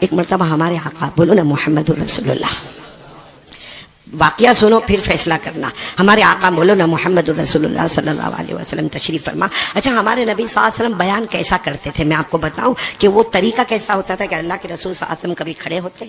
ایک مرتبہ ہمارے آقا، بولو نا محمد رسول اللہ، واقعہ سنو پھر فیصلہ کرنا، ہمارے آقا بولو نا محمد رسول اللہ صلی اللہ علیہ وسلم تشریف فرما۔ اچھا ہمارے نبی صلی اللہ علیہ وسلم بیان کیسا کرتے تھے، میں آپ کو بتاؤں کہ وہ طریقہ کیسا ہوتا تھا کہ اللہ کے رسول صلی اللہ علیہ وسلم کبھی کھڑے ہوتے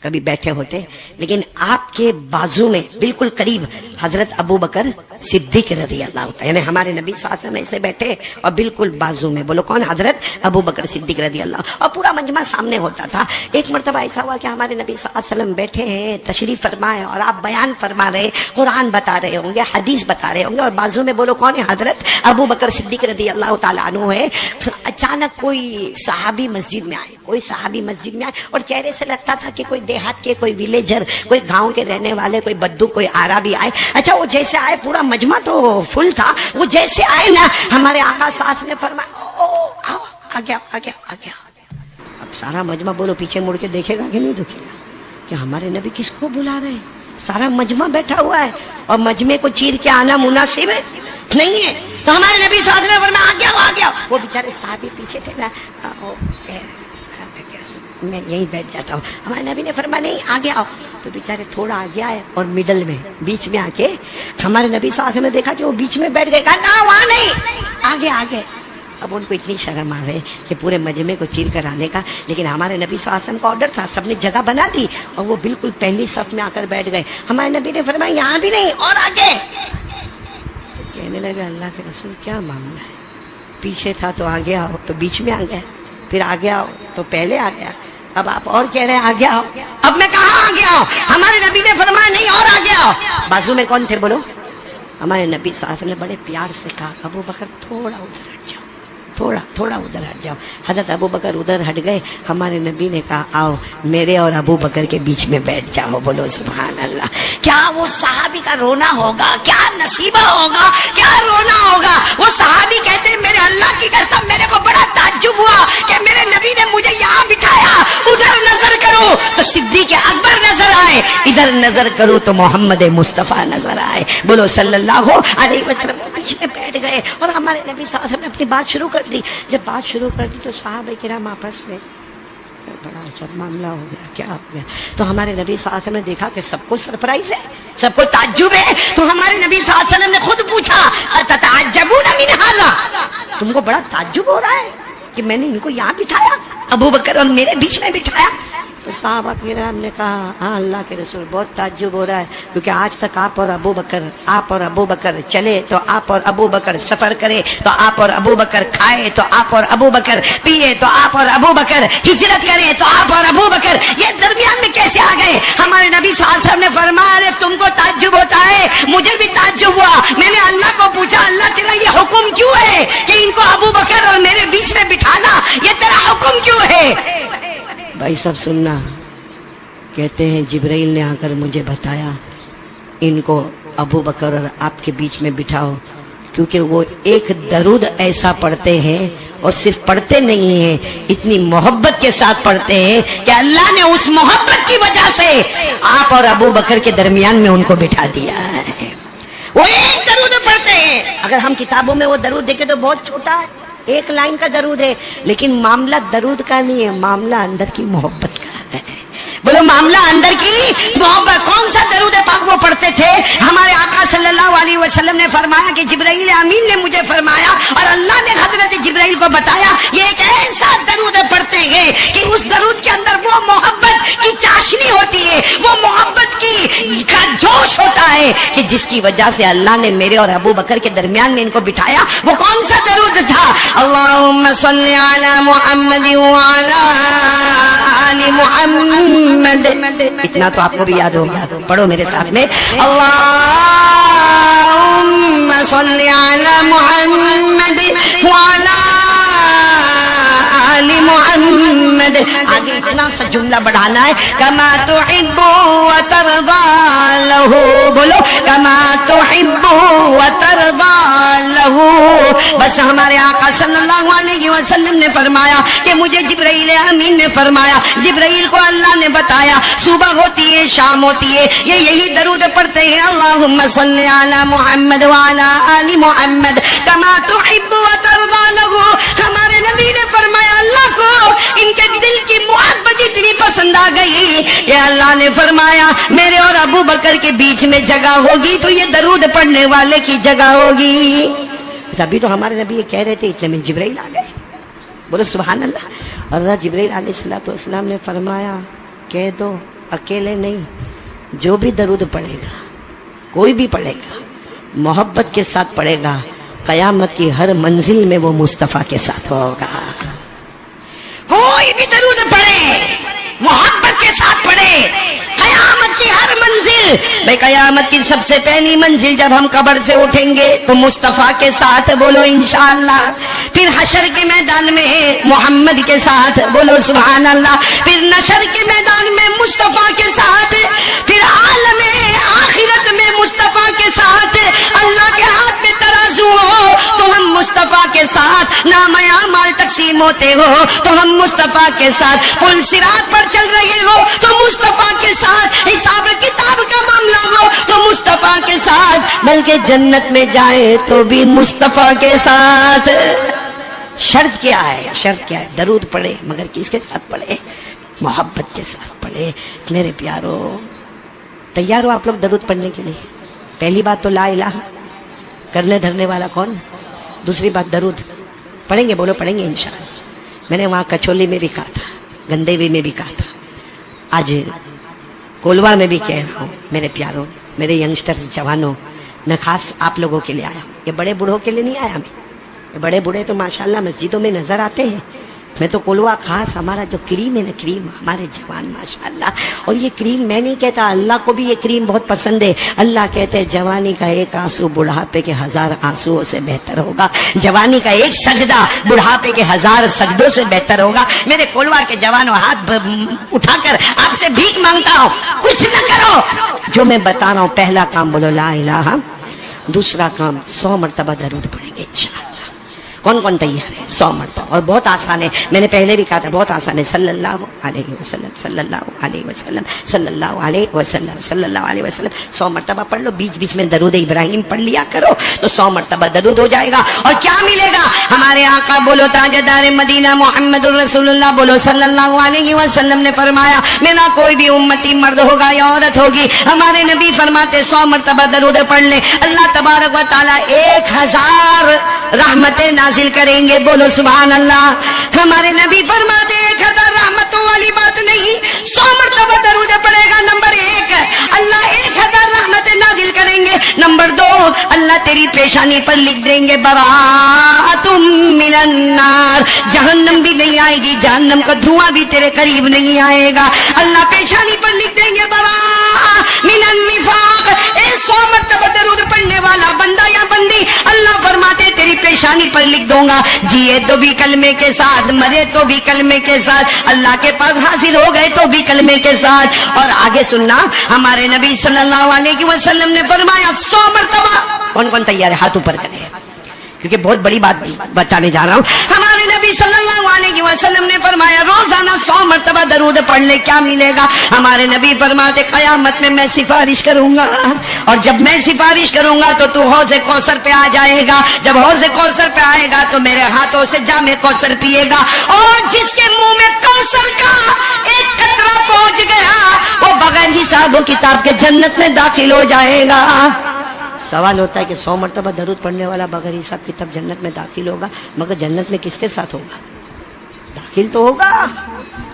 کبھی بیٹھے ہوتے، لیکن آپ کے بازو میں بالکل قریب حضرت ابو بکر صدیق رضی اللہ عنہ، یعنی ہمارے نبی صلی اللہ علیہ وسلم ایسے بیٹھے اور بالکل بازو میں، بولو کون؟ حضرت ابو بکر صدیق رضی اللہ عنہ، اور پورا مجمع سامنے ہوتا تھا۔ ایک مرتبہ ایسا ہوا کہ ہمارے نبی صلی اللہ علیہ وسلم بیٹھے ہیں، تشریف فرمائے، اور آپ بیان فرما رہے، قرآن بتا رہے ہوں گے، حدیث بتا رہے ہوں گے، اور بازو میں بولو کون ہے؟ حضرت ابو بکر صدیق رضی اللہ تعالیٰ عنہ ہے۔ اچانک کوئی صحابی مسجد میں آئے، کوئی صحابی مسجد میں آئے، اور چہرے سے لگتا تھا کہ کوئی دیہات کے، کوئی ولیجر، کوئی گاؤں کے رہنے والے، کوئی بدو، کوئی عربی آئے۔ اچھا وہ جیسے آئے، پورا مجمع تو فل تھا، وہ جیسے آئے نا، ہمارے آقا ساتھ نے فرمایا آؤ آ گیا۔ اب سارا مجمع بولو پیچھے مڑ کے دیکھے گا کہ نہیں دیکھے گا کہ ہمارے نبی کس کو بلا رہے ہیں؟ سارا مجمع بیٹھا ہوا ہے اور مجمع کو چیر کے آنا مناسب ہے نہیں ہے، تو ہمارے نبی ساتھ نے فرمایا آ گیا۔ وہ بیچارے صحابی پیچھے تھے نا، میں یہیں بیٹھ جاتا ہوں۔ ہمارے نبی نے فرمایا نہیں آگے آؤ، تو بیچارے تھوڑا آگے آئے اور مڈل میں، بیچ میں آ کے ہمارے نبی صلی اللہ علیہ وسلم نے دیکھا کہ وہ بیچ میں بیٹھ گئے، کہا نا وہاں نہیں، آگے۔ اب ان کو اتنی شرم آئے کہ پورے مجمع کو چیر کر آنے کا، لیکن ہمارے نبی صلی اللہ علیہ وسلم کا آرڈر تھا، سب نے جگہ بنا دی اور وہ بالکل پہلی صف میں آ کر بیٹھ گئے۔ ہمارے نبی نے فرمایا یہاں بھی نہیں اور آگے۔ تو کہنے لگے اللہ کے رسول کیا معاملہ ہے، پیچھے تھا تو آگے آؤ، تو بیچ میں آ گیا، پھر آگے آؤ تو پہلے آ گیا، اب آپ اور کہہ رہے ہیں آگے آؤ۔ اب میں کہاں آگے آؤ؟ ہمارے نبی نے فرمایا نہیں اور آگے آؤ۔ بازو میں کون تھے بولو؟ ہمارے نبی صلی اللہ علیہ وسلم نے بڑے پیار سے کہا ابو بکر تھوڑا ادھر ہٹ جاؤ، تھوڑا ادھر ہٹ جاؤ۔ حضرت ابو بکر ادھر ہٹ گئے، ہمارے نبی نے کہا آؤ میرے اور ابو بکر کے بیچ میں بیٹھ جاؤ، بولو سبحان اللہ۔ کیا وہ صحابی کا رونا ہوگا، کیا نصیبہ ہوگا، کیا رونا ہوگا۔ وہ صحابی کہتے ہیں میرے اللہ کی قسم میرے کو بڑا تعجب ہوا کہ میرے نبی نے مجھے یہاں بٹھایا، ادھر نظر کرو تو صدیق اکبر نظر آئے، ادھر نظر کرو تو محمد مصطفیٰ نظر آئے، بولو صلی اللہ علیہ وسلم۔ بیچ میں بیٹھ گئے اور ہمارے نبی صلی اللہ علیہ وسلم نے اپنی بات شروع کر دی۔ جب بات شروع کر دی تو صحابہ کرام آپس میں بڑا عجب معاملہ ہو گیا، کیا ہو گیا؟ تو ہمارے نبی صلی اللہ علیہ وسلم نے دیکھا کہ سب کو سرپرائز ہے، سب کو تعجب ہے، تو ہمارے نبی صلی اللہ علیہ وسلم نے خود پوچھا اتتعجبون من ھذا، تم کو بڑا تعجب ہو رہا ہے کہ میں نے ان کو یہاں بٹھایا، ابو بکر اور میرے بیچ میں بٹھایا؟ تو صحابہ کرام نے کہا ہاں اللہ کے رسول بہت تعجب ہو رہا ہے، کیونکہ آج تک آپ اور ابو بکر چلے تو آپ اور ابو بکر سفر کرے تو آپ اور ابو بکر کھائے تو آپ اور ابو بکر پیے تو آپ اور ابو بکر ہجرت کرے تو آپ اور ابو بکر، یہ درمیان میں کیسے آ گئے؟ ہمارے نبی صلی اللہ علیہ وسلم نے فرمایا تم کو تعجب ہوتا ہے، مجھے بھی تعجب ہوا، میں نے اللہ کو پوچھا اللہ تیرا یہ حکم کیوں ہے کہ ان کو ابو بکر اور میرے بیچ میں بٹھانا، یہ تیرا حکم کیوں ہے؟ بھائی سب سننا، کہتے ہیں جبرائیل نے آ کر مجھے بتایا ان کو ابو بکر اور آپ کے بیچ میں بٹھاؤ، کیونکہ وہ ایک درود ایسا پڑھتے ہیں اور صرف پڑھتے نہیں ہیں، اتنی محبت کے ساتھ پڑھتے ہیں کہ اللہ نے اس محبت کی وجہ سے آپ اور ابو بکر کے درمیان میں ان کو بٹھا دیا ہے۔ وہ ایک درود پڑھتے ہیں، اگر ہم کتابوں میں وہ درود دیکھیں تو بہت چھوٹا ہے، ایک لائن کا درود ہے، لیکن معاملہ درود کا نہیں ہے، معاملہ اندر کی محبت کا ہے، بولو معاملہ اندر کی محبت۔ کون سا درود پاک وہ پڑھتے تھے؟ ہمارے آقا صلی اللہ علیہ وسلم نے فرمایا کہ جبرائیل امین نے مجھے فرمایا اور اللہ نے حضرت جبرائیل کو بتایا یہ ایک ایسا درود پڑھتے ہیں کہ اس درود کے اندر وہ محبت کی چاشنی ہوتی ہے، وہ محبت کی کا جوش ہوتا ہے کہ جس کی وجہ سے اللہ نے میرے اور ابو بکر کے درمیان میں ان کو بٹھایا۔ وہ کون سا درود تھا؟ اللہم صلی علی محمد وعلی آل محمد، اتنا تو آپ کو بھی یاد ہوگا، پڑھو میرے ساتھ میں، اللہم صلی علی محمد وعلی آل محمد، آگے اتنا سا جملہ بڑھانا ہے، کما تحب وترضى له، بولو کما تحب وترضى له۔ بس ہمارے آقا صلی اللہ علیہ وسلم نے فرمایا کہ مجھے جبرائیل امین نے فرمایا، جبرائیل کو اللہ نے بتایا صبح ہوتی ہے شام ہوتی ہے یہ یہی درود پڑھتے ہیں، اللہم صلی علی محمد وعلی آل محمد کما تحب وترضى له۔ ہمارے نبی نے فرمایا اللہ کو ان کے دل کی محبت اتنی آ گئی کہ اللہ نے فرمایا میرے اور ابو بکر کے بیچ میں جگہ ہوگی تو یہ درود پڑھنے والے کی جگہ ہوگی. ابھی تو ہمارے نبی یہ کہہ رہے تھے اتنے میں جبرائیل آ گئے. بولو سبحان اللہ. اور حضرت جبرائیل علیہ السلام نے فرمایا کہہ دو اکیلے نہیں، جو بھی درود پڑھے گا، کوئی بھی پڑھے گا، محبت کے ساتھ پڑھے گا، قیامت کی ہر منزل میں وہ مصطفیٰ کے ساتھ ہوگا. کوئی بھی درود پڑھے، محبت کے ساتھ پڑھے، قیامت کی ہر منزل. بھائی قیامت کی سب سے پہلی منزل جب ہم قبر سے اٹھیں گے تو مصطفیٰ کے ساتھ، بولو انشاءاللہ. پھر حشر کے میدان میں محمد کے ساتھ، بولو سبحان اللہ. پھر نشر کے میدان میں مصطفیٰ کے ساتھ. پھر عالم آخرت میں مصطفیٰ کے ساتھ. اللہ کے ہاتھ میں ترازو ہو تو ہم مصطفیٰ کے ساتھ. نام اعمال تقسیم ہوتے ہو تو ہم مصطفیٰ کے ساتھ. پل صراط پر چل رہے ہو تو مصطفیٰ کے ساتھ. حساب کتاب کا معاملہ ہو تو مصطفیٰ کے ساتھ. بلکہ جنت میں جائے تو بھی مصطفیٰ کے ساتھ. شرط کیا ہے؟ شرط کیا ہے؟ درود پڑھے، مگر کس کے ساتھ پڑھے؟ محبت کے ساتھ پڑھے. میرے پیارو تیار ہو آپ لوگ درود پڑھنے کے لیے؟ پہلی بات تو لا الہ، کرنے دھرنے والا کون؟ دوسری بات درود پڑھیں گے، بولو پڑھیں گے انشاءاللہ. میں نے وہاں کچولی میں بھی کہا تھا، گندیوی میں بھی کہا تھا، آج کولوا میں بھی کہہ رہا ہوں. میرے پیاروں، میرے ینگسٹر جوانوں، میں خاص آپ لوگوں کے لیے آیا ہوں. یہ بڑے بوڑھوں کے لیے نہیں آیا میں. یہ بڑے بوڑھے تو ماشاءاللہ مسجدوں میں نظر آتے ہیں. میں تو کولوا خاص ہمارا جو کریم ہے نا، کریم ہمارے جوان ماشاءاللہ. اور یہ کریم میں نہیں کہتا، اللہ کو بھی یہ کریم بہت پسند ہے. اللہ کہتے ہیں جوانی کا ایک آنسو بڑھاپے کے 1000 آنسوؤں سے بہتر ہوگا. جوانی کا ایک سجدہ بڑھاپے کے 1000 سجدوں سے بہتر ہوگا. میرے کولوا کے جوانوں، ہاتھ اٹھا کر آپ سے بھیک مانگتا ہوں، کچھ نہ کرو. جو میں بتا رہا ہوں، پہلا کام بولو لا الہ، دوسرا کام 100 مرتبہ درود پڑھیں گے انشاءاللہ. کون کون تیار ہے؟ 100 مرتبہ. اور بہت آسان ہے، میں نے پہلے بھی کہا تھا بہت آسان ہے. صلی اللہ علیہ وسلم، صلی اللہ علیہ وسلم، صلی اللہ علیہ وسلم، صلی اللہ علیہ وسلم. 100 مرتبہ پڑھ لو. بیچ بیچ میں درود ابراہیم پڑھ لیا کرو تو 100 مرتبہ درود ہو جائے گا. اور کیا ملے گا؟ ہمارے آقا بولو تاجدار مدینہ محمد الرسول اللہ بولو صلی اللہ علیہ وسلم نے فرمایا میرا کوئی بھی امتی مرد ہوگا یا عورت ہوگی، ہمارے نبی فرماتے 100 مرتبہ درود پڑھ لے، اللہ تبارک و تعالیٰ 1000 رحمتیں نازل کریں گے. بولو سبحان اللہ. ہمارے نبی فرماتے 1000 رحمتوں والی بات نہیں، 100 مرتبہ درود پڑے گا. نمبر 1 اللہ 1000 رحمتیں نازل کریں گے. نمبر 2 اللہ تیری پیشانی پر لکھ دیں گے براءۃ من النار، جہنم بھی نہیں آئے گی، جہنم کا دھواں بھی تیرے قریب نہیں آئے گا. اللہ پیشانی پر لکھ دیں گے براءۃ من النفاق. 100 مرتبہ درود پڑھنے والا بندہ یا بندی اللہ فرماتے تیری پیشانی پر لکھ دوں گا، جیے تو بھی کلمے کے ساتھ، مرے تو بھی کلمے کے ساتھ، اللہ کے پاس حاضر ہو گئے تو بھی کلمے کے ساتھ. اور آگے سننا، ہمارے نبی صلی اللہ علیہ وسلم نے فرمایا 100 مرتبہ. کون کون تیار ہے؟ ہاتھ اوپر کرے، کیونکہ بہت بڑی بات بتانے جا رہا ہوں. ہمارے نبی صلی اللہ علیہ وسلم نے فرمایا روزانہ 100 مرتبہ درود پڑھ لے. کیا ملے گا؟ ہمارے نبی فرماتے قیامت میں سفارش کروں گا، اور جب میں سفارش کروں گا تو حوض کوثر پہ آ جائے گا. جب حوض کوثر پہ آئے گا تو میرے ہاتھوں سے جام کوثر پیے گا، اور جس کے منہ میں کوثر کا ایک قطرہ پہنچ گیا وہ بغیر حساب و کتاب کے جنت میں داخل ہو جائے گا. سوال ہوتا ہے کہ 100 مرتبہ درود پڑھنے والا بغیر حساب کتاب جنت میں داخل ہوگا، مگر جنت میں کس کے ساتھ ہوگا؟ داخل تو ہوگا،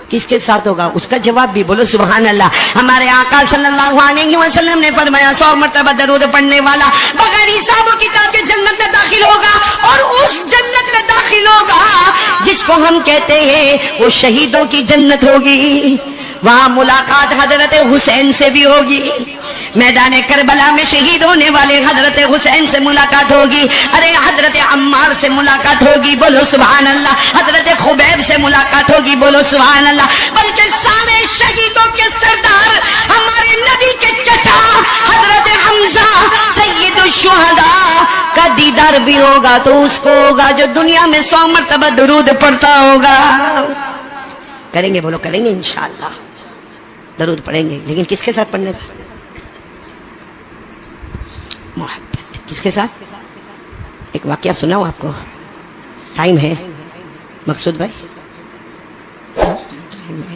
کس کے ساتھ ہوگا؟ اس کا جواب بھی بولو سبحان اللہ. ہمارے آقا صلی اللہ علیہ وسلم نے فرمایا 100 مرتبہ درود پڑھنے والا بغیر حساب و کتاب کے جنت میں داخل ہوگا، اور اس جنت میں داخل ہوگا جس کو ہم کہتے ہیں وہ شہیدوں کی جنت ہوگی. وہاں ملاقات حضرت حسین سے بھی ہوگی. میدان کربلا میں شہید ہونے والے حضرت حسین سے ملاقات ہوگی. ارے حضرت عمار سے ملاقات ہوگی، بولو سبحان اللہ. حضرت خبیب سے ملاقات ہوگی، بولو سبحان اللہ. بلکہ سارے شہیدوں کے سردار ہمارے نبی کے چچا حضرت حمزہ سید الشہداء کا دیدار بھی ہوگا. تو اس کو ہوگا جو دنیا میں 100 مرتبہ درود پڑھتا ہوگا. کریں گے؟ بولو کریں گے انشاءاللہ. درود پڑھیں گے، لیکن کس کے ساتھ پڑھنے کا؟ محبت. کس کے ساتھ؟ ایک واقعہ سناؤں آپ کو؟ ٹائم ہے مقصود بھائی؟ ٹائم ہے.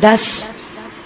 10।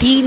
3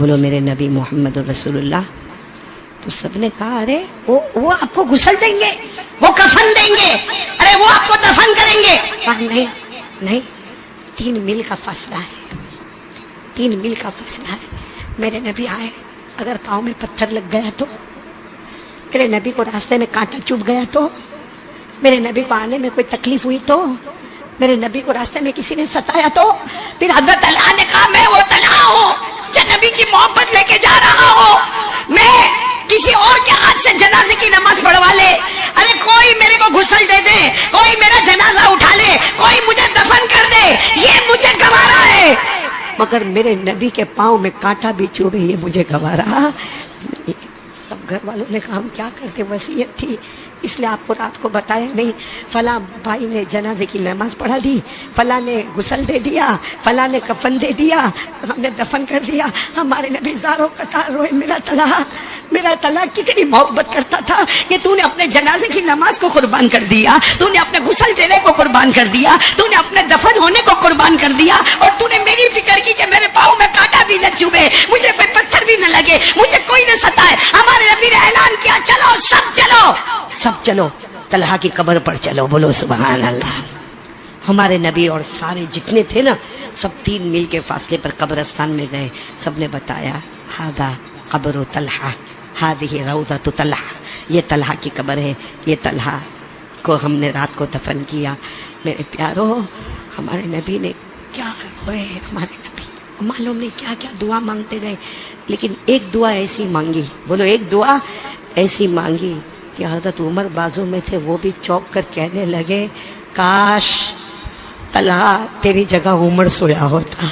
بولو میرے نبی محمد رسول اللہ. تو سب نے کہا ارے وہ آپ کو غسل دیں گے, وہ کفن دیں گے, ارے وہ آپ کو دفن کریں گے. کہا نہیں نہیں, 3 میل کا فاصلہ ہے, 3 میل کا فاصلہ ہے. میرے نبی آئے, اگر پاؤں میں پتھر لگ گیا تو, میرے نبی کو راستے میں کانٹا چبھ گیا تو, میرے نبی کو آنے میں کوئی تکلیف ہوئی تو, میرے نبی کو راستے میں کسی نے ستایا تو. پھر حضرت طلحہ نے کہا میں وہ طلحہ ہوں جو نبی کی محبت لے کے جا رہا ہوں, میں کسی اور کے ہاتھ سے جنازے کی نماز پڑھوا لے, ارے کوئی میرے کو غسل دے دے, کوئی میرا جنازہ اٹھا لے, کوئی مجھے دفن کر دے, یہ مجھے گوارا ہے, مگر میرے نبی کے پاؤں میں کانٹا بھی چوبے یہ مجھے گوارا. سب گھر والوں نے کہا ہم کیا کرتے, وصیت تھی اس لیے آپ کو رات کو بتایا نہیں. فلاں بھائی نے جنازے کی نماز پڑھا دی, فلاں نے غسل دے دیا, فلاں نے کفن دے دیا, ہم نے دفن کر دیا. ہمارے نبی زاروں قطار روئے, میرا طلحہ کتنی محبت کرتا تھا کہ تو نے اپنے جنازے کی نماز کو قربان کر دیا, تو نے اپنے غسل دینے کو قربان کر دیا, تو نے اپنے دفن ہونے کو قربان کر دیا, اور تو نے میری فکر کی کہ میرے پاؤں میں کانٹا بھی نہ چبھے, مجھے کوئی پتھر بھی نہ لگے, مجھے کوئی نہ ستائے. ہمارے نبی نے اعلان کیا چلو سب چلو طلحہ کی قبر پر چلو. بولو سبحان اللہ. ہمارے نبی اور سارے جتنے تھے نا سب 3 میل کے فاصلے پر قبرستان میں گئے. سب نے بتایا ہاذا قبر طلحہ, ہذہ روضۃ طلحہ, یہ طلحہ کی قبر ہے, یہ طلحہ کو ہم نے رات کو دفن کیا. میرے پیارو, ہمارے نبی نے کیا ہوئے, ہمارے نبی معلوم نہیں کیا کیا دعا مانگتے گئے, لیکن ایک دعا ایسی مانگی, بولو ایک دعا ایسی مانگی کہ حضرت عمر بازو میں تھے, وہ بھی چوک کر کہنے لگے کاش طلحہ تیری جگہ عمر سویا ہوتا,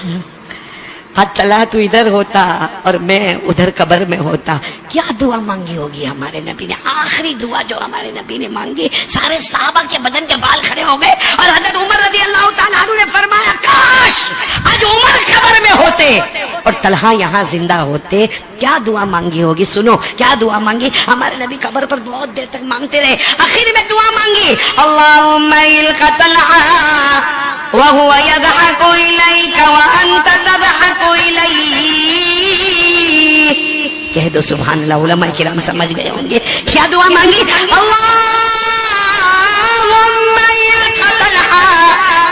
طلحہ تو ادھر ہوتا اور میں ادھر قبر میں ہوتا. کیا دعا مانگی ہوگی ہمارے نبی نے؟ آخری دعا جو ہمارے نبی نے مانگی, سارے صحابہ کے بدن کے بال کھڑے ہو گئے, اور حضرت عمر رضی اللہ تعالیٰ عنہ نے فرمایا کاش آج عمر قبر میں ہوتے اور طلحہ یہاں زندہ ہوتے. کیا دعا مانگی ہوگی؟ سنو کیا دعا مانگی. ہمارے نبی قبر پر بہت دیر تک مانگتے رہے, آخر میں دعا مانگی اللہم الق طلحہ وہو یضحک الیک وانت تضحک الیہ. کہہ دو سبحان اللہ, علماء کرام سمجھ گئے ہوں گے. کیا دعا مانگی؟ اللہم الق طلحہ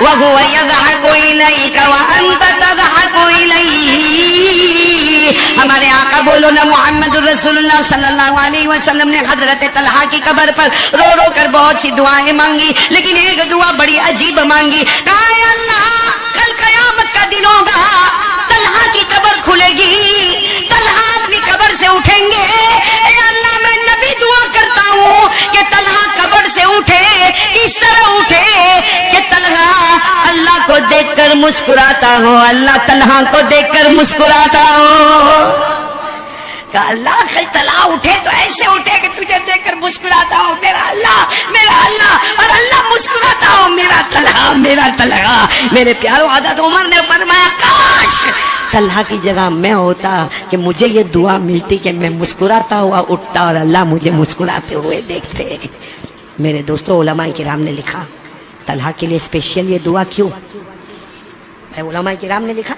وہو یضحک الیک وانت تضحک الیہ. ہمارے آقا بولو نا محمد رسول اللہ صلی اللہ علیہ وسلم نے حضرت طلحہ کی قبر پر رو رو کر بہت سی دعائیں مانگی, لیکن ایک دعا بڑی عجیب مانگی. کہا اے اللہ کل قیامت کا دن ہوگا, طلحہ کی قبر کھلے گی, طلحہ اپنی قبر سے اٹھیں گے. اے اللہ میں نبی دعا کرتا ہوں کہ طلحہ قبر سے اٹھے, اس طرح اٹھے کہ طلحہ اللہ کو دیکھ کر مسکراتا ہو, اللہ طلحہ کو دیکھ کر مسکراتا ہو. کہ اللہ کل طلحہ اٹھے تو ایسے اٹھے کہ تجھے دیکھ کر مسکراتا ہو, میرا اللہ, اور اللہ مسکراتا ہو میرا طلحہ. میرے پیارو, حضرت عمر نے فرمایا کاش طلحہ کی جگہ میں ہوتا کہ مجھے یہ دعا ملتی کہ میں مسکراتا ہوا اٹھتا اور اللہ مجھے مسکراتے ہوئے دیکھتے. میرے دوستو, علماء کرام نے لکھا طلحہ کے لیے اسپیشل یہ دعا کیوں. علماء کرام نے لکھا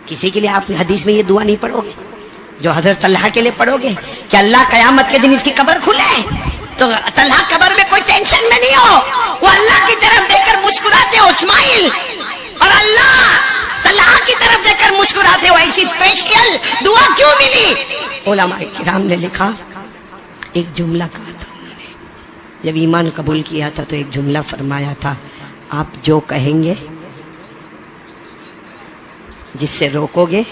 کسی کے لیے آپ حدیث میں یہ دعا نہیں پڑھو گے جو حضرت طلحہ کے لیے پڑھو گے کہ اللہ قیامت کے دن اس کی قبر کھلے تو طلحہ قبر میں کوئی ٹینشن میں نہیں ہو, وہ اللہ کی طرف دیکھ کر مسکراتے ہو اسماعیل, اور اللہ طلحہ کی طرف دیکھ کر مسکراتے ہو. ایسی اسپیشل دعا کیوں ملی؟ علماء کرام نے لکھا ایک جملہ کہا تھا انہوں نے, جب ایمان قبول کیا تھا تو ایک جملہ فرمایا تھا, آپ جو کہیں گے جس سے روکو گے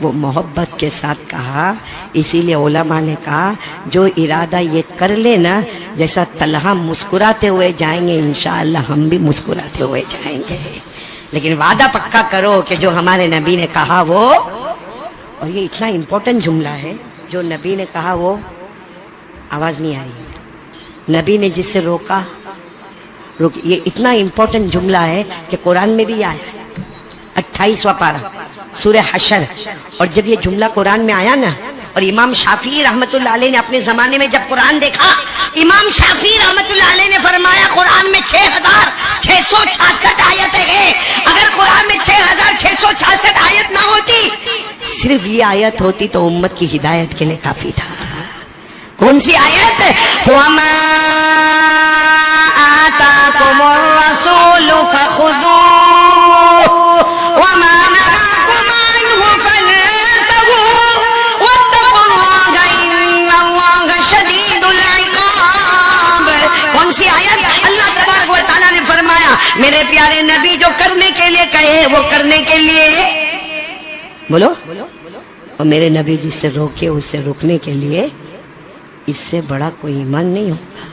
وہ محبت کے ساتھ کہا. اسی لیے علماء نے کہا جو ارادہ یہ کر لے نا, جیسا طلحہ مسکراتے ہوئے جائیں گے انشاءاللہ ہم بھی مسکراتے ہوئے جائیں گے, لیکن وعدہ پکا کرو کہ جو ہمارے نبی نے کہا وہ, اور یہ اتنا امپورٹنٹ جملہ ہے جو نبی نے کہا وہ, آواز نہیں آئی, نبی نے جس سے روکا یہ اتنا امپورٹنٹ جملہ ہے کہ قرآن میں بھی آیا 28واں پارہ سورہ حشر. اور جب یہ جملہ قرآن میں آیا نا, اور امام شافعی رحمت اللہ علیہ نے اپنے زمانے میں جب قرآن دیکھا, امام شافعی رحمت اللہ علیہ نے فرمایا قرآن میں 6666 آیتیں ہیں, اگر قرآن میں 6666 آیت نہ ہوتی صرف یہ آیت ہوتی تو امت کی ہدایت کے لیے کافی تھا. کون سی آیت؟ وَمَا آتَاكُمُ الرَّسُولُ فَخُذُوهُ وَمَا نَهَاكُمْ عَنْهُ فَانتَهُوا وَاتَّقُوا اللَّهَ إِنَّ اللَّهَ شَدِيدُ الْعِقَابِ. کون سی آیت؟ اللہ تبارک و تعالیٰ نے فرمایا میرے پیارے نبی جو کرنے کے لیے کہے وہ کرنے کے لیے بولو، اور میرے نبی جس سے روکے اس سے رکنے کے لیے. اس سے بڑا کوئی ایمان نہیں ہوگا.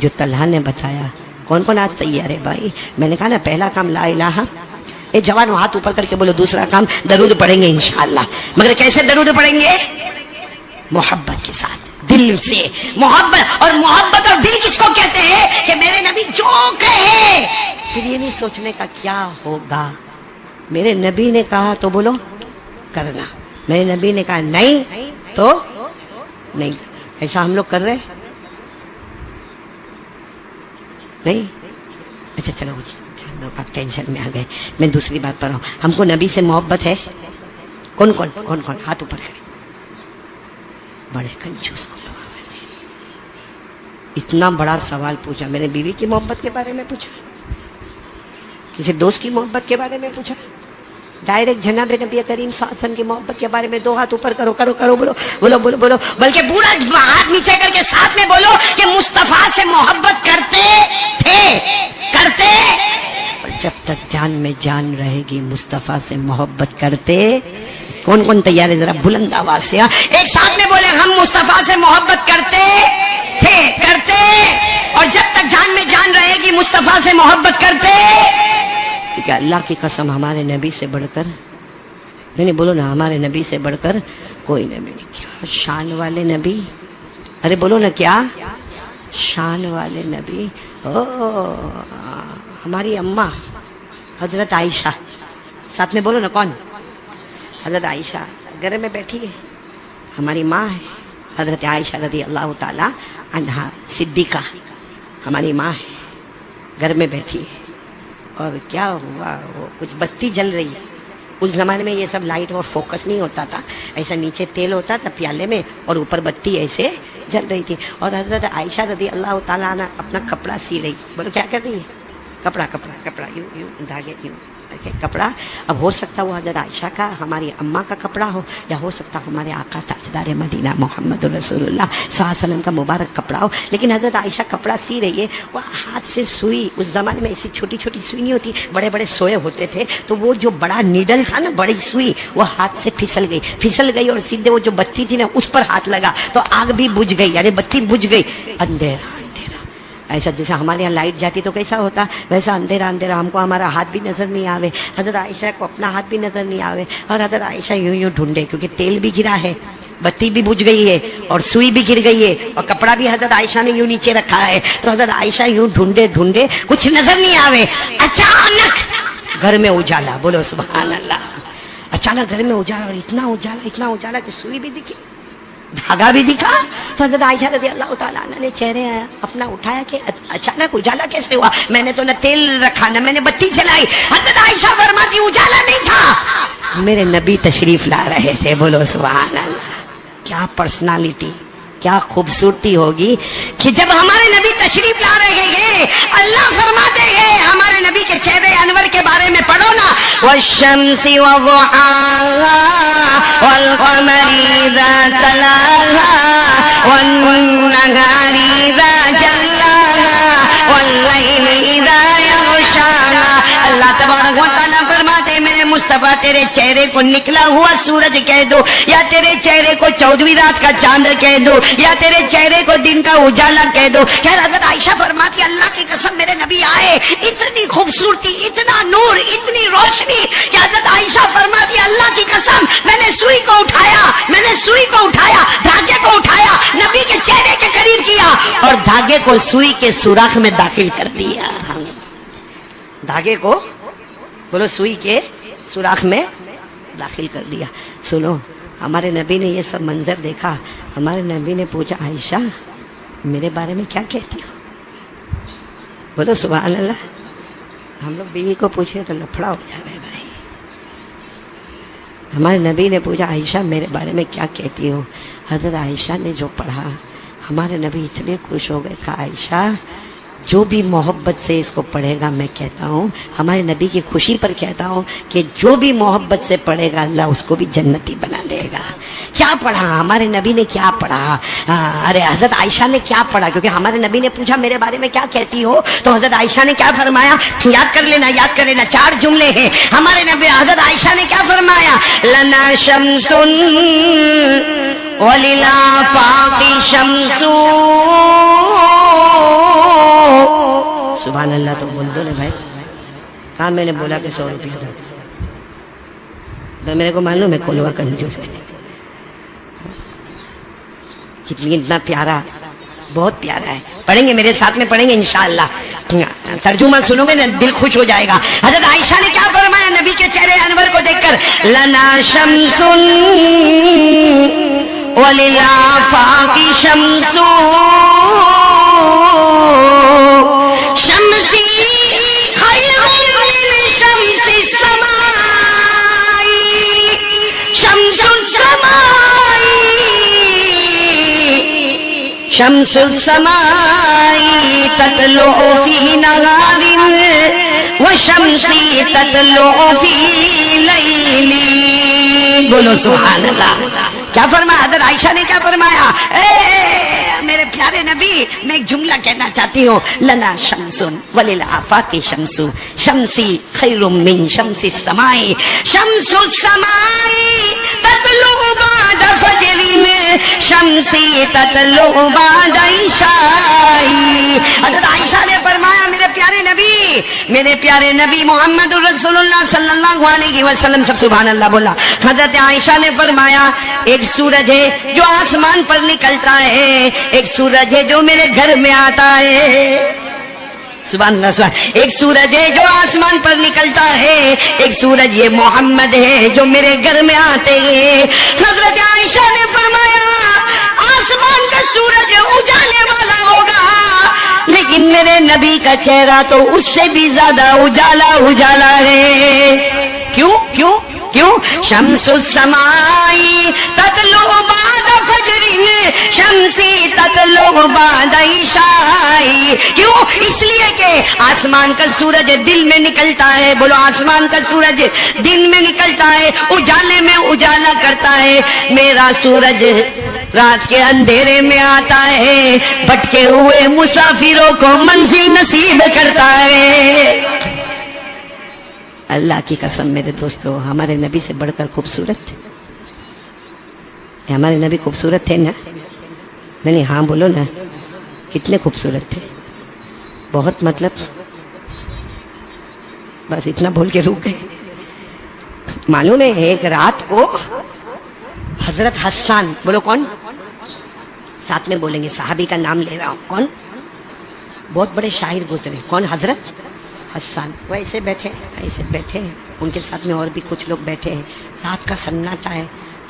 جو طلحہ نے بتایا. کون کون آج تیار ہے بھائی؟ میں نے کہا نا پہلا کام لا الہ. اے جوانو ہاتھ اوپر کر کے بولو. دوسرا کام درود پڑھیں گے انشاءاللہ. مگر کیسے درود پڑھیں گے؟ محبت کے ساتھ، دل سے محبت. اور محبت اور دل کس کو کہتے ہیں؟ کہ میرے نبی جو کہے پھر یہ نہیں سوچنے کا کیا ہوگا. میرے نبی نے کہا تو بولو کرنا. میرے نبی نے کہا نہیں تو نہیں. ایسا ہم لوگ کر رہے نہیں؟ اچھا چلو آپ ٹینشن میں آ گئے. میں دوسری بات پر ہوں. ہم کو نبی سے محبت ہے؟ کون کون کون کون ہاتھ اوپر کرے. بڑے کنجوس کو لوگ اتنا بڑا سوال پوچھا. میں نے بیوی کی محبت کے بارے میں پوچھا، کسی دوست کی محبت کے بارے میں پوچھا، ڈائریکٹ جناب نبی کریم صلی اللہ علیہ وسلم کی محبت کے بارے میں دو ہاتھ اوپر کرو کرو کرو بولو بولو بولو بولو. بلکہ پورا ہاتھ نیچے کر کے ساتھ میں بولو کہ مصطفیٰ سے محبت کرتے تھے، کرتے. اور جب تک جان میں جان رہے گی مصطفیٰ سے محبت کرتے. کون کون تیار ہے؟ ذرا بلند آواز سے ایک ساتھ میں بولے ہم مصطفیٰ سے محبت کرتے تھے، کرتے. اور جب تک جان میں جان رہے گی مصطفیٰ سے محبت کرتے. کہ اللہ کی قسم ہمارے نبی سے بڑھ کر نہیں بولو نا، ہمارے نبی سے بڑھ کر کوئی نبی نہیں. کیا شان والے نبی. ارے بولو نا کیا شان والے نبی. ہماری اماں حضرت عائشہ. ساتھ میں بولو نا کون؟ حضرت عائشہ گھر میں بیٹھی ہے. ہماری ماں ہے حضرت عائشہ رضی اللہ تعالی عنہا صدیقہ. ہماری ماں ہے گھر میں بیٹھی ہے. اور کیا ہوا؟ وہ کچھ بتی جل رہی ہے. اس زمانے میں یہ سب لائٹ اور فوکس نہیں ہوتا تھا. ایسا نیچے تیل ہوتا تھا پیالے میں اور اوپر بتی ایسے جل رہی تھی. اور حضرت عائشہ رضی اللہ تعالیٰ عنہ اپنا کپڑا سی رہی. بولو کیا کر رہی ہے؟ کپڑا کپڑا کپڑا یوں یوں دھاگے یوں کپڑا. اب ہو سکتا وہ حضرت عائشہ کا ہماری اماں کا کپڑا ہو، یا ہو سکتا ہمارے آقا تاجدار مدینہ محمد رسول اللہ صلی اللہ علیہ وسلم کا مبارک کپڑا ہو. لیکن حضرت عائشہ کپڑا سی رہی ہے. وہ ہاتھ سے سوئی، اس زمانے میں ایسی چھوٹی چھوٹی سوئی نہیں ہوتی، بڑے بڑے سوئے ہوتے تھے. تو وہ جو بڑا نیڈل تھا نا، بڑی سوئی، وہ ہاتھ سے پھسل گئی اور سیدھے وہ جو بتی تھی نا اس پر ہاتھ لگا تو آگ بھی بجھ گئی. ارے بتی بجھ گئی. اندھیرا ایسا جیسا ہمارے یہاں لائٹ جاتی تو کیسا ہوتا، ویسا اندھیرا اندھیرا. ہم کو ہمارا ہاتھ بھی نظر نہیں آوے، حضرت عائشہ کو اپنا ہاتھ بھی نظر نہیں آوے. اور حضرت عائشہ یوں یوں ڈھونڈے کیونکہ تیل بھی گرا ہے، بتی بھی بجھ گئی ہے اور سوئی بھی گر گئی ہے اور کپڑا بھی حضرت عائشہ نے یوں نیچے رکھا ہے. تو حضرت عائشہ یوں ڈھونڈے ڈھونڈے کچھ نظر نہیں آوے. اچانک گھر میں اجالا. بولو سبحان اللہ. اچانک گھر میں اجالا، اور اتنا اجالا کہ سوئی بھی دکھی، دھاگا بھی دکھا. تو حضرت عائشہ رضی اللہ تعالیٰ عنہ نے چہرے اپنا اٹھایا کہ اچانک اجالا کیسے ہوا؟ میں نے تو نہ تیل رکھا نہ میں نے بتی جلائی. حضرت عائشہ فرماتی اجالا نہیں تھا، میرے نبی تشریف لا رہے تھے. بولو سبحان اللہ. کیا پرسنالٹی، کیا خوبصورتی ہوگی کہ جب ہمارے نبی تشریف لا رہے ہیں اللہ فرماتے ہیں ہمارے نبی کے چہرے انور کے بارے میں پڑھو نا. والشمس وضحاها والقمر اذا تلاها والنهار اذا جلاها والليل اذا يغشاها. اللہ تبارک و تعالیٰ فرماتے میرے مصطفیٰ تیرے چہرے کو نکلا ہوا سورج کہہ دو، یا تیرے چہرے کو 14ویں رات کا چاند کہہ دو، یا تیرے چہرے کو دن کا اجالا کہہ دو. خیر حضرت عائشہ فرماتی اللہ کی قسم میرے نبی آئے، اتنی خوبصورتی، اتنا نور، اتنی روشنی کہ حضرت عائشہ فرماتی اللہ کی قسم میں نے سوئی کو اٹھایا، دھاگے کو اٹھایا، نبی کے چہرے کے قریب کیا اور دھاگے کو سوئی کے سوراخ میں داخل کر دیا. دھاگے کو بولو سوئی کے سوراخ میں داخل کر دیا. سنو ہمارے نبی نے یہ سب منظر دیکھا. ہمارے نبی نے پوچھا عائشہ میرے بارے میں کیا کہتی ہو؟ بولو سبحان اللہ. ہم لوگ بیوی کو پوچھے تو لفڑا ہو جائے بھائی. ہمارے نبی نے پوچھا عائشہ میرے بارے میں کیا کہتی ہو؟ حضرت عائشہ نے جو پڑھا ہمارے نبی اتنے خوش ہو گئے، کہا عائشہ جو بھی محبت سے اس کو پڑھے گا، میں کہتا ہوں ہمارے نبی کی خوشی پر کہتا ہوں کہ جو بھی محبت سے پڑھے گا اللہ اس کو بھی جنتی بنا دے گا۔ کیا پڑھا ہمارے نبی نے؟ کیا پڑھا؟ ارے حضرت عائشہ نے کیا پڑھا؟ کیونکہ ہمارے نبی نے پوچھا میرے بارے میں کیا کہتی ہو، تو حضرت عائشہ نے کیا فرمایا؟ یاد کر لینا، یاد کر لینا، 4 جملے ہیں ہمارے نبی حضرت عائشہ نے کیا فرمایا؟ لنا شمس وللآفاق شمس۔ سبحان اللہ، تو بول دو نا بھائی، کہاں میں نے بولا کہ 100 روپیہ دو، تو میرے کو معلوم ہے کھولوا کنجوس ہے۔ اتنا پیارا، بہت پیارا ہے، پڑھیں گے میرے ساتھ میں، پڑھیں گے انشاءاللہ، ترجمہ سنو گے نا دل خوش ہو جائے گا۔ حضرت عائشہ نے کیا فرمایا نبی کے چہرے انور کو دیکھ کر؟ لنا شمس وللآفاق شمس شمسی خیر من شمس السماء شمس السماء شمس السماء تطلع في نهار وشمسی تطلع في ليل۔ بولو سبحان اللہ۔ کیا فرمایا حضرت عائشہ نے؟ کیا فرمایا؟ میرے پیارے نبی میں ایک جملہ کہنا چاہتی ہوں، لنا شمس وللآفاق شمس شمسی خیر من شمس السماء شمس السماء تطلع بعد فجر شمسی تطلع بعد عشاء۔ حضرت عائشہ نے فرمایا میرے پیارے نبی محمد رسول اللہ صلی اللہ علیہ وسلم، سب سبحان اللہ بولا۔ حضرت عائشہ نے فرمایا ایک سورج ہے جو آسمان پر نکلتا ہے، ایک سورج ہے جو میرے گھر میں آتا ہے، سبحان اللہ سبحان۔ ایک سورج ہے جو آسمان پر نکلتا ہے، ایک سورج یہ محمد ہے جو میرے گھر میں آتے ہیں۔ حضرت عائشہ نے فرمایا آسمان کا سورج اجالے والا ہوگا، لیکن میرے نبی کا چہرہ تو اس سے بھی زیادہ اجالا اجالا ہے۔ کیوں کیوں کیوں؟ شمس السماء تطلع بعد فجر شمسی تطلع بعد عشاء۔ کیوں؟ اس لیے کہ آسمان کا سورج دل میں نکلتا ہے، بولو آسمان کا سورج دن میں نکلتا ہے، اجالے میں اجالا کرتا ہے، میرا سورج رات کے اندھیرے میں آتا ہے، بھٹکے ہوئے مسافروں کو منزل نصیب کرتا ہے۔ اللہ کی قسم میرے دوستو، ہمارے نبی سے بڑھ کر خوبصورت، ہمارے نبی خوبصورت تھے نا؟ نہیں ہاں بولو نا، کتنے خوبصورت تھے، بہت، مطلب بس اتنا بول کے رک گئے۔ معلوم ہے ایک رات کو حضرت حسان، بولو کون؟ ساتھ میں بولیں گے، صحابی کا نام لے رہا ہوں، کون؟ بہت بڑے شاعر گزرے، کون؟ حضرت حسان۔ وہ ایسے بیٹھے ان کے ساتھ میں اور بھی کچھ لوگ بیٹھے ہیں، رات کا سناٹا ہے،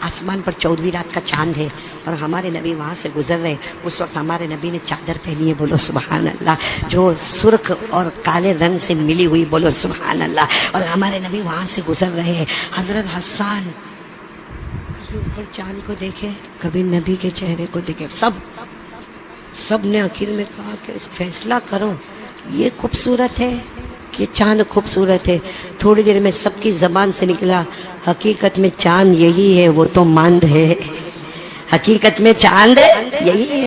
آسمان پر 14ویں رات کا چاند ہے، اور ہمارے نبی وہاں سے گزر رہے۔ اس وقت ہمارے نبی نے چادر پہنی ہے، بولو سبحان اللہ، جو سرخ اور کالے رنگ سے ملی ہوئی، بولو سبحان اللہ، اور ہمارے نبی وہاں سے گزر رہے ہیں۔ حضرت حسان کبھی اوپر چاند کو دیکھے، کبھی نبی کے چہرے کو دیکھے، سب نے آخر میں کہا کہ فیصلہ کرو، یہ خوبصورت ہے کہ چاند خوبصورت ہے؟ تھوڑی دیر میں سب کی زبان سے نکلا، حقیقت میں چاند یہی ہے، وہ تو ماند ہے، حقیقت میں چاند یہی ہے۔